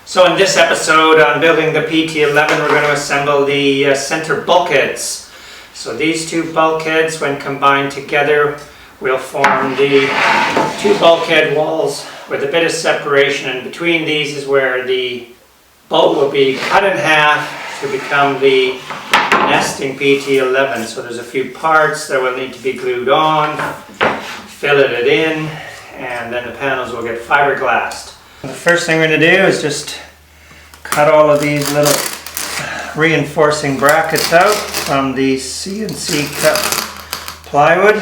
So in this episode on building the PT11, we're going to assemble the center bulkheads. So these two bulkheads, when combined together, will form the two bulkhead walls with a bit of separation, and between these is where the boat will be cut in half to become the nesting PT11. So there's a few parts that will need to be glued on, filleted in, and then the panels will get fiberglassed. The first thing we're going to do is just cut all of these little reinforcing brackets out from the CNC cut plywood.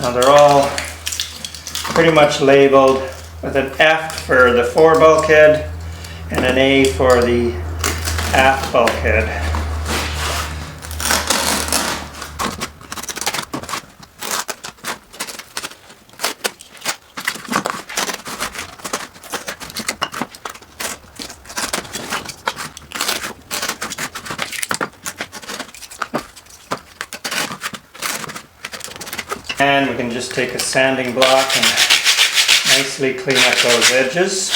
Now they're all pretty much labeled with an F for the fore bulkhead and an A for the aft bulkhead. And we can just take a sanding block and nicely clean up those edges.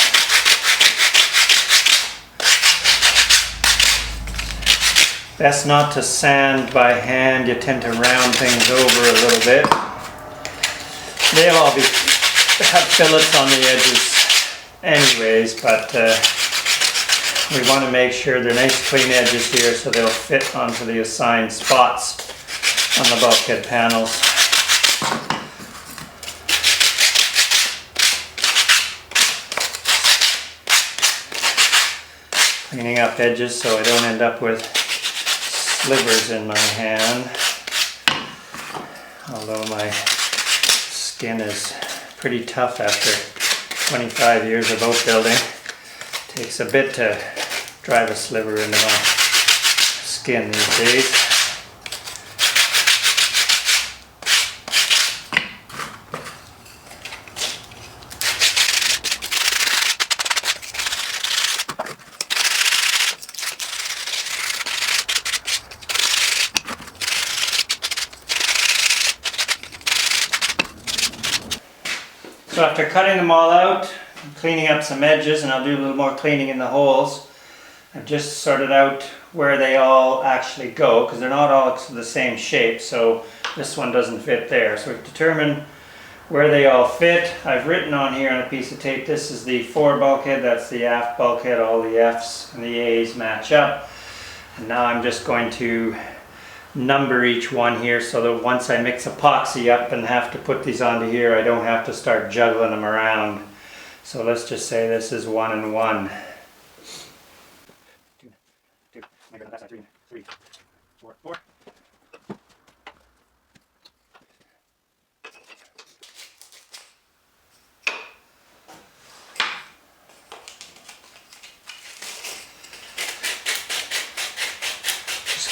Best not to sand by hand, you tend to round things over a little bit. They'll all have fillets on the edges anyways, but we want to make sure they're nice clean edges here so they'll fit onto the assigned spots on the bulkhead panels. Cleaning up edges so I don't end up with slivers in my hand. Although my skin is pretty tough after 25 years of boat building. It takes a bit to drive a sliver into my skin these days. So after cutting them all out, cleaning up some edges, and I'll do a little more cleaning in the holes, I've just sorted out where they all actually go, because they're not all the same shape, so this one doesn't fit there. So we've determined where they all fit. I've written on here on a piece of tape, this is the fore bulkhead, that's the aft bulkhead, all the F's and the A's match up. And now I'm just going to number each one here so that once I mix epoxy up and have to put these onto here, I don't have to start juggling them around. So let's just say this is 1 and 1. 2, 2, my God, that's not 3, 3, 4, 4.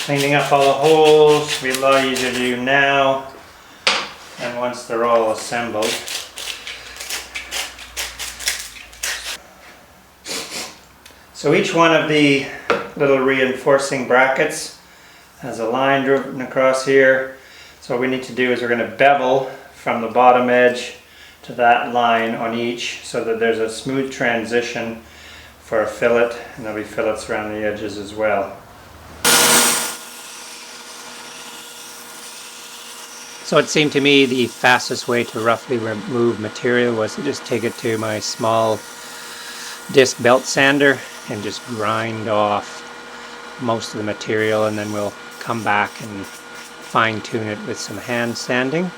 Cleaning up all the holes will be a lot easier to do now and once they're all assembled. So each one of the little reinforcing brackets has a line driven across here. So what we need to do is we're going to bevel from the bottom edge to that line on each so that there's a smooth transition for a fillet, and there'll be fillets around the edges as well. So it seemed to me the fastest way to roughly remove material was to just take it to my small disc belt sander and just grind off most of the material, and then we'll come back and fine tune it with some hand sanding.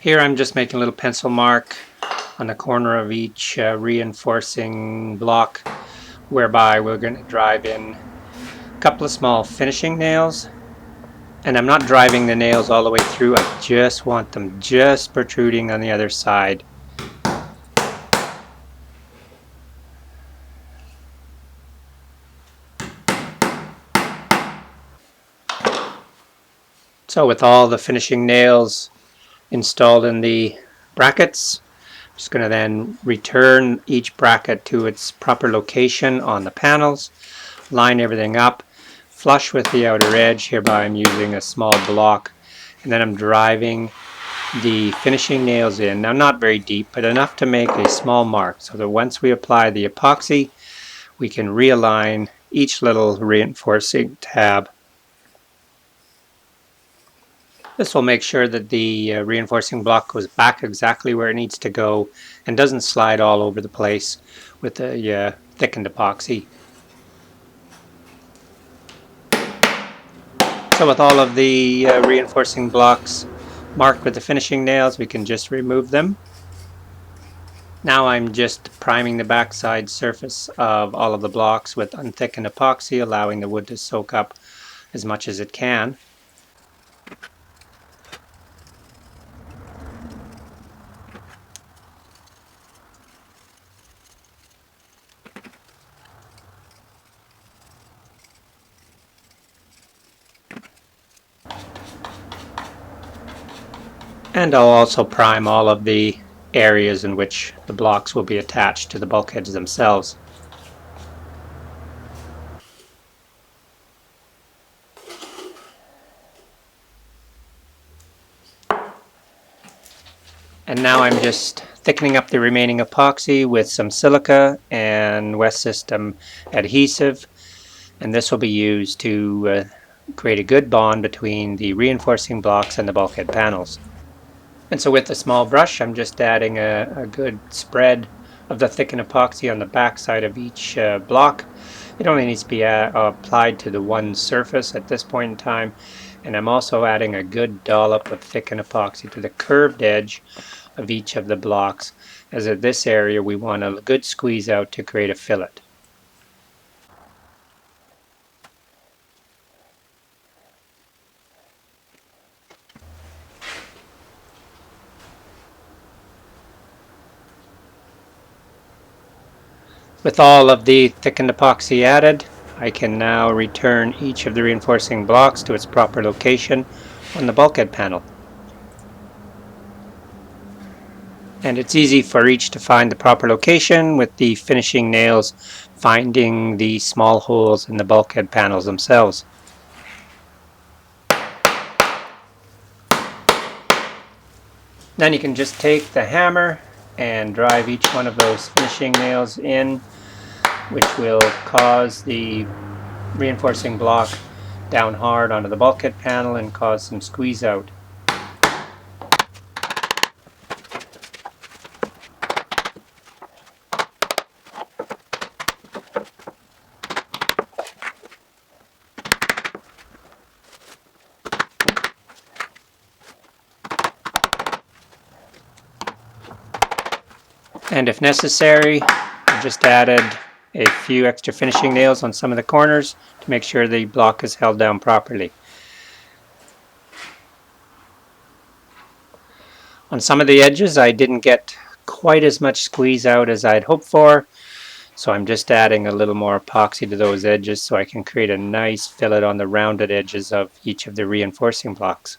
Here I'm just making a little pencil mark on the corner of each reinforcing block, whereby we're going to drive in a couple of small finishing nails. And I'm not driving the nails all the way through, I just want them just protruding on the other side. So with all the finishing nails installed in the brackets. I'm just going to then return each bracket to its proper location on the panels, line everything up, flush with the outer edge. Hereby I'm using a small block, and then I'm driving the finishing nails in. Now not very deep, but enough to make a small mark so that once we apply the epoxy, we can realign each little reinforcing tab. This will make sure that the reinforcing block goes back exactly where it needs to go and doesn't slide all over the place with the thickened epoxy. So with all of the reinforcing blocks marked with the finishing nails, we can just remove them. Now I'm just priming the backside surface of all of the blocks with unthickened epoxy, allowing the wood to soak up as much as it can. And I'll also prime all of the areas in which the blocks will be attached to the bulkheads themselves. And now I'm just thickening up the remaining epoxy with some silica and West System adhesive, and this will be used to create a good bond between the reinforcing blocks and the bulkhead panels. And so with a small brush, I'm just adding a good spread of the thickened epoxy on the back side of each block. It only needs to be applied to the one surface at this point in time. And I'm also adding a good dollop of thickened epoxy to the curved edge of each of the blocks, as at this area we want a good squeeze out to create a fillet. With all of the thickened epoxy added, I can now return each of the reinforcing blocks to its proper location on the bulkhead panel. And it's easy for each to find the proper location, with the finishing nails finding the small holes in the bulkhead panels themselves. Then you can just take the hammer and drive each one of those finishing nails in, which will cause the reinforcing block down hard onto the bulkhead panel and cause some squeeze out. And if necessary, I've just added a few extra finishing nails on some of the corners to make sure the block is held down properly. On some of the edges I didn't get quite as much squeeze out as I'd hoped for, so I'm just adding a little more epoxy to those edges so I can create a nice fillet on the rounded edges of each of the reinforcing blocks.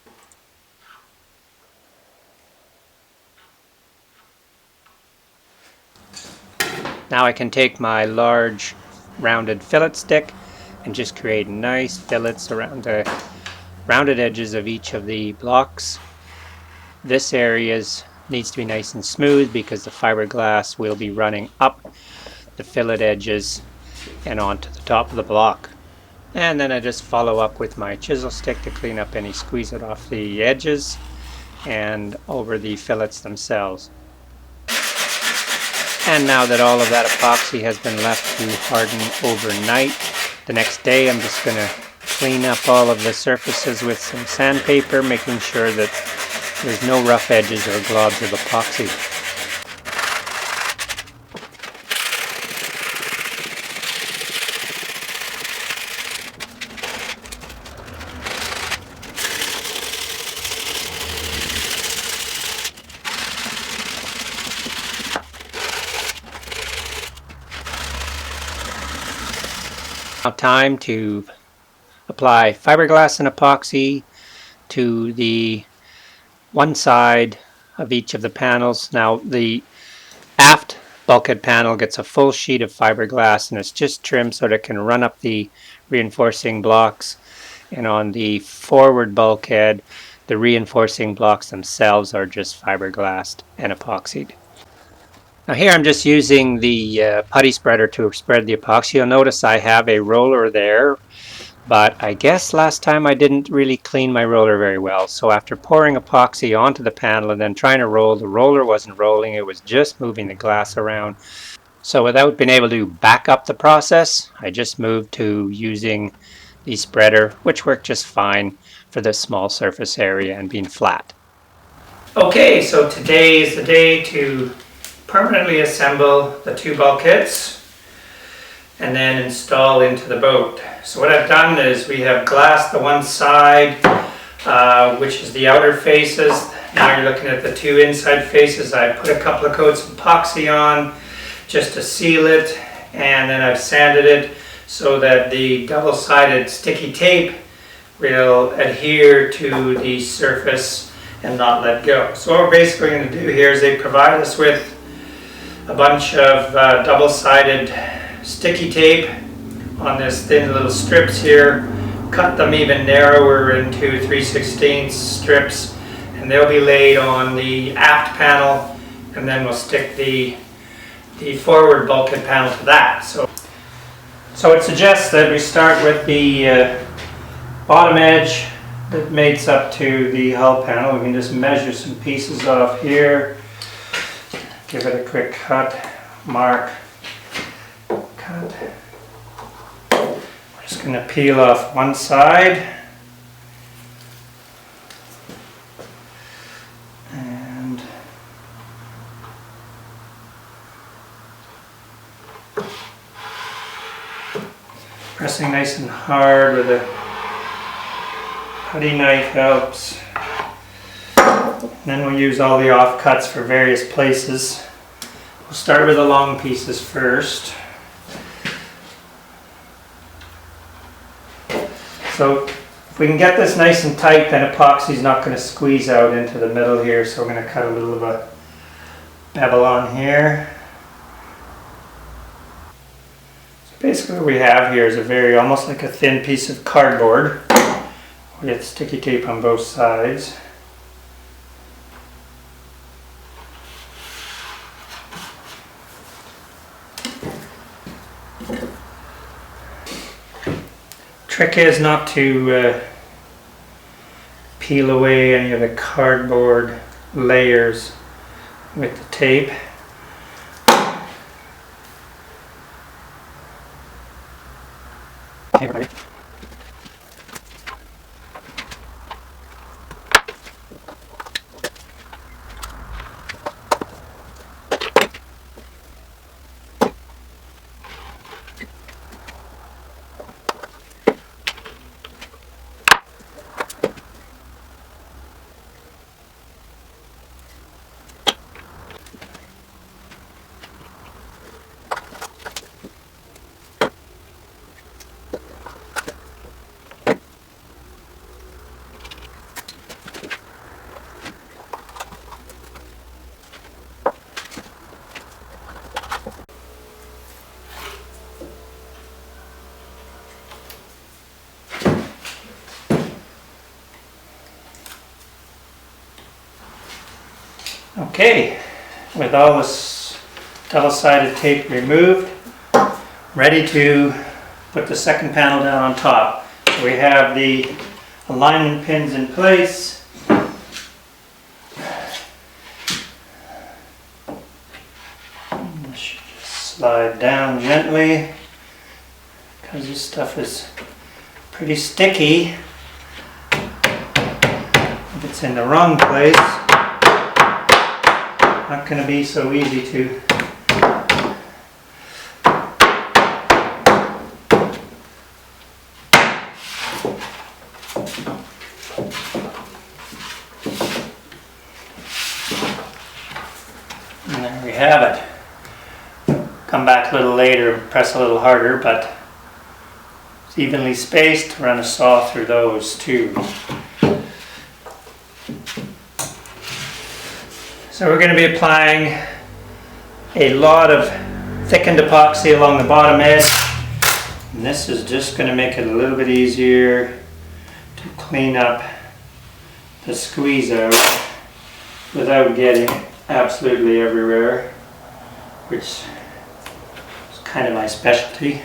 Now I can take my large rounded fillet stick and just create nice fillets around the rounded edges of each of the blocks. This area needs to be nice and smooth because the fiberglass will be running up the fillet edges and onto the top of the block. And then I just follow up with my chisel stick to clean up any squeeze it off the edges and over the fillets themselves. And now that all of that epoxy has been left to harden overnight, the next day I'm just going to clean up all of the surfaces with some sandpaper, making sure that there's no rough edges or globs of epoxy. Now time to apply fiberglass and epoxy to the one side of each of the panels. Now the aft bulkhead panel gets a full sheet of fiberglass, and it's just trimmed so that it can run up the reinforcing blocks. And on the forward bulkhead, the reinforcing blocks themselves are just fiberglassed and epoxied. Now here I'm just using the putty spreader to spread the epoxy. You'll notice I have a roller there, but I guess last time I didn't really clean my roller very well. So after pouring epoxy onto the panel and then trying to roll, the roller wasn't rolling, it was just moving the glass around. So without being able to back up the process, I just moved to using the spreader, which worked just fine for this small surface area and being flat. Okay, so today is the day to permanently assemble the two bulkheads and then install into the boat. So what I've done is we have glassed the one side, which is the outer faces. Now you're looking at the two inside faces. I put a couple of coats of epoxy on just to seal it, and then I've sanded it so that the double-sided sticky tape will adhere to the surface and not let go. So what we're basically going to do here is they provide us with a bunch of double-sided sticky tape on this thin little strips here, cut them even narrower into 3/16 strips, and they'll be laid on the aft panel, and then we'll stick the forward bulkhead panel to that. So it suggests that we start with the bottom edge that mates up to the hull panel. We can just measure some pieces off here, give it a quick cut, mark, cut. We're just going to peel off one side. Pressing nice and hard with a putty knife helps. And then we'll use all the offcuts for various places. We'll start with the long pieces first. So if we can get this nice and tight, then epoxy is not going to squeeze out into the middle here. So we're going to cut a little of a bevel on here. Basically what we have here is almost like a thin piece of cardboard. We get sticky tape on both sides. Trick is not to peel away any of the cardboard layers with the tape. Okay, ready? Okay, with all this double-sided tape removed, ready to put the second panel down on top. So we have the alignment pins in place. This should just slide down gently because this stuff is pretty sticky. If it's in the wrong place, not going to be so easy to and there we have it. Come back a little later and press a little harder, but it's evenly spaced. Run a saw through those too. So we're going to be applying a lot of thickened epoxy along the bottom edge. And this is just going to make it a little bit easier to clean up the squeeze out without getting absolutely everywhere, which is kind of my specialty.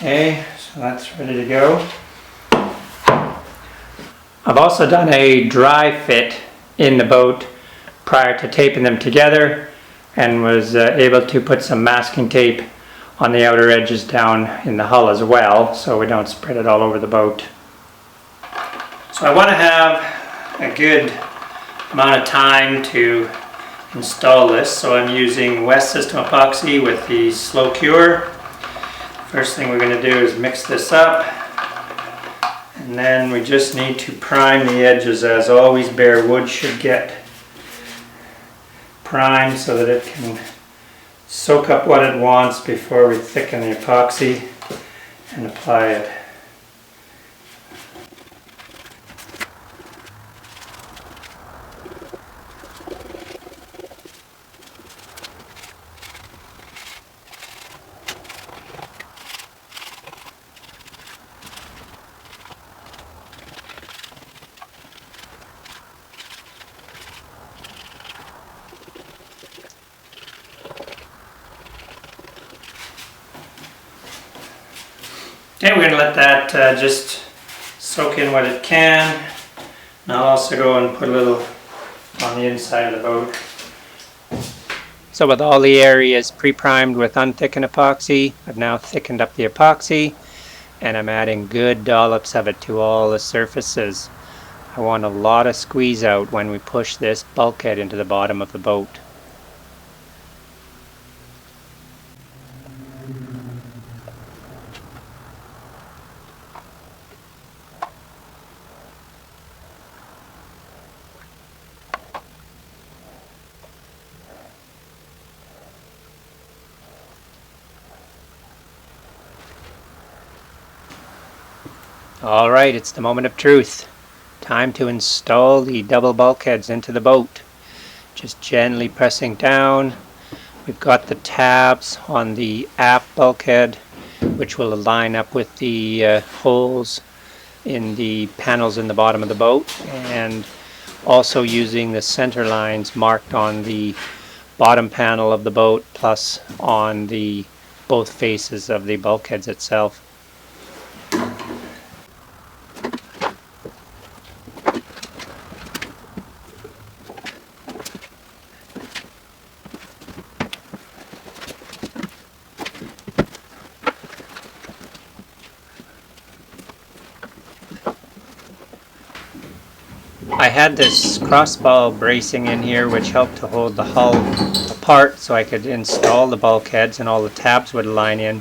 Okay, so that's ready to go. I've also done a dry fit in the boat prior to taping them together, and was able to put some masking tape on the outer edges down in the hull as well, so we don't spread it all over the boat. So I want to have a good amount of time to install this, so I'm using West System Epoxy with the slow cure. First thing we're going to do is mix this up, and then we just need to prime the edges. As always, bare wood should get primed so that it can soak up what it wants before we thicken the epoxy and apply it. Okay, we're going to let that just soak in what it can. And I'll also go and put a little on the inside of the boat. So with all the areas pre-primed with unthickened epoxy, I've now thickened up the epoxy, and I'm adding good dollops of it to all the surfaces. I want a lot of squeeze out when we push this bulkhead into the bottom of the boat. Alright, it's the moment of truth. Time to install the double bulkheads into the boat. Just gently pressing down. We've got the tabs on the aft bulkhead, which will line up with the holes in the panels in the bottom of the boat, and also using the center lines marked on the bottom panel of the boat, plus on the both faces of the bulkheads itself. I had this crossbar bracing in here which helped to hold the hull apart so I could install the bulkheads and all the tabs would line in,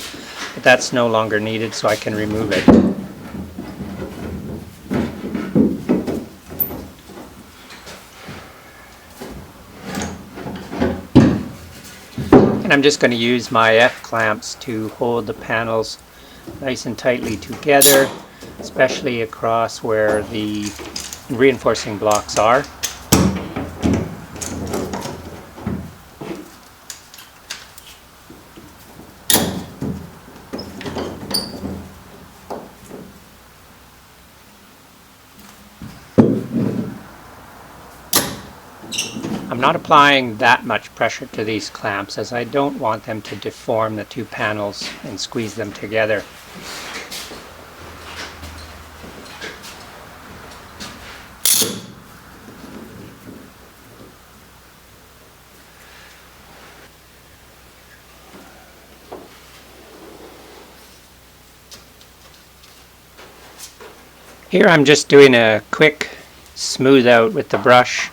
but that's no longer needed, so I can remove it. And I'm just going to use my F-clamps to hold the panels nice and tightly together, especially across where the reinforcing blocks are. I'm not applying that much pressure to these clamps, as I don't want them to deform the two panels and squeeze them together. Here I'm just doing a quick smooth out with the brush,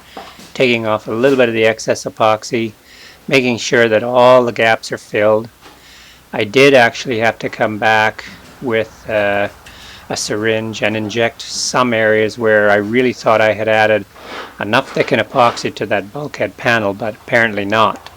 taking off a little bit of the excess epoxy, making sure that all the gaps are filled. I did actually have to come back with a syringe and inject some areas where I really thought I had added enough thickened epoxy to that bulkhead panel, but apparently not.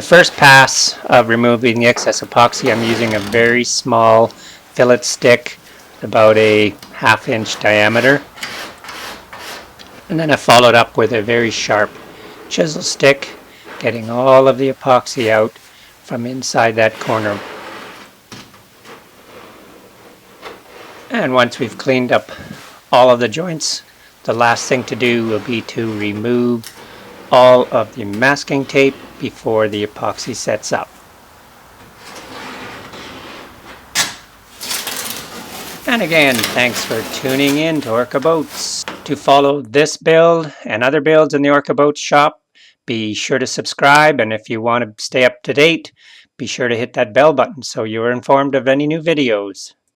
The first pass of removing the excess epoxy, I'm using a very small fillet stick, about a 1/2 inch diameter. And then I followed up with a very sharp chisel stick, getting all of the epoxy out from inside that corner. And once we've cleaned up all of the joints, the last thing to do will be to remove all of the masking tape before the epoxy sets up. And again, thanks for tuning in to OrcaBoats. To follow this build and other builds in the OrcaBoats shop, be sure to subscribe, and if you want to stay up to date, be sure to hit that bell button so you're informed of any new videos.